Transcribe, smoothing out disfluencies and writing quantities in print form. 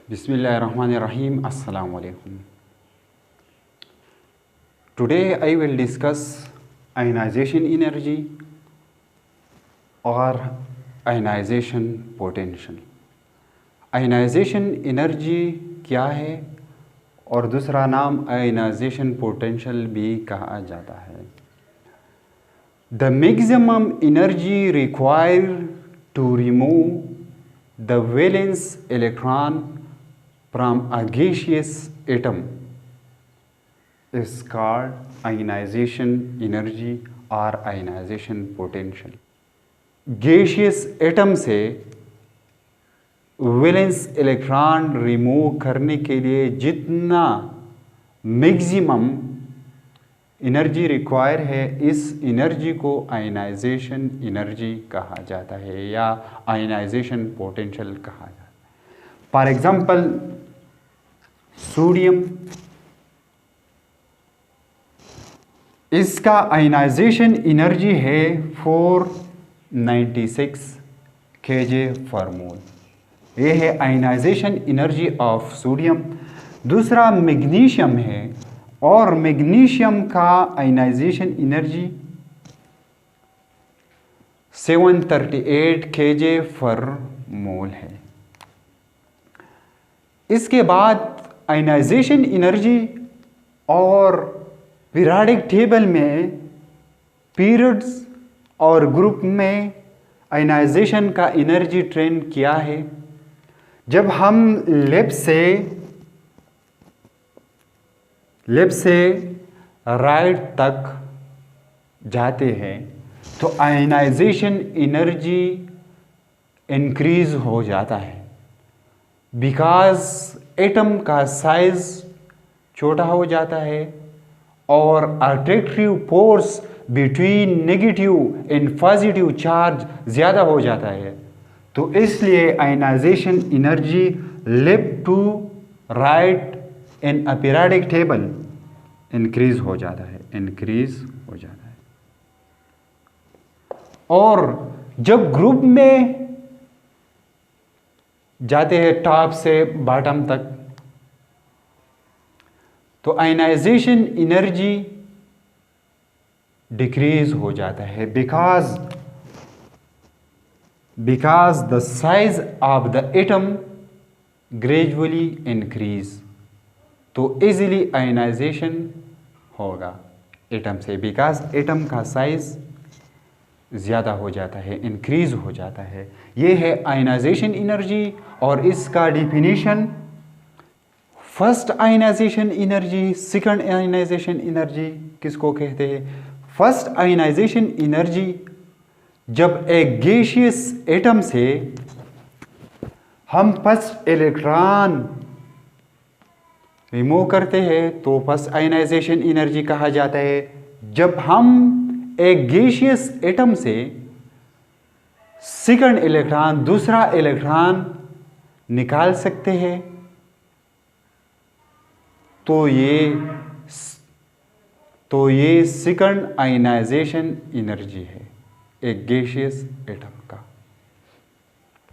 Bismillahirrahmanirrahim. Assalamu alaikum. Today I will discuss ionization energy or ionization potential. Ionization energy क्या है और दूसरा नाम ionization potential भी कहा जाता है. The maximum energy required to remove the valence electron from a gaseous atom is called ionization energy or ionization potential. Gaseous atom से वैलेंस इलेक्ट्रॉन रिमूव करने के लिए जितना मैक्सिमम एनर्जी रिक्वायर है, इस एनर्जी को आयनाइजेशन एनर्जी कहा जाता है या आयनाइजेशन पोटेंशियल कहा जाता है. फॉर एग्जांपल सोडियम, इसका आयनाइजेशन एनर्जी है 496 kJ पर मोल. ये है आयनाइजेशन एनर्जी ऑफ सोडियम. दूसरा मैग्नीशियम है और मैग्नीशियम का आयनाइजेशन एनर्जी 738 kJ पर मोल है. इसके बाद आयनाइजेशन एनर्जी और पीरियोडिक टेबल में पीरियड्स और ग्रुप में आयनाइजेशन का एनर्जी ट्रेंड क्या है. जब हम लेफ्ट से राइट तक जाते हैं तो आयनाइजेशन एनर्जी इंक्रीज हो जाता है, बिकॉज एटम का साइज छोटा हो जाता है और attractive force between negative and positive charge ज़्यादा हो जाता है. तो इसलिए ionisation energy left to right in a periodic table increase हो जाता है. और जब ग्रुप में जाते हैं टॉप से बॉटम तक तो आयनाइजेशन एनर्जी डिक्रीज हो जाता है, because the size of the atom gradually increase. तो इजीली आयनाइजेशन होगा एटम से, बिकॉज एटम का साइज ज़्यादा हो जाता है, इंक्रीज हो जाता है. ये है आयनाइजेशन एनर्जी और इसका definition. First ionisation energy, second ionisation energy किसको कहते हैं. फर्स्ट आयनाइजेशन एनर्जी जब एक गैसियस एटम से हम फर्स्ट इलेक्ट्रॉन रिमूव करते हैं तो फर्स्ट आयनाइजेशन एनर्जी कहा जाता है. जब हम एक गैसियस एटम से सेकंड इलेक्ट्रॉन, दूसरा इलेक्ट्रॉन निकाल सकते हैं तो ये सेकंड आयनाइजेशन एनर्जी है एक गैसियस एटम.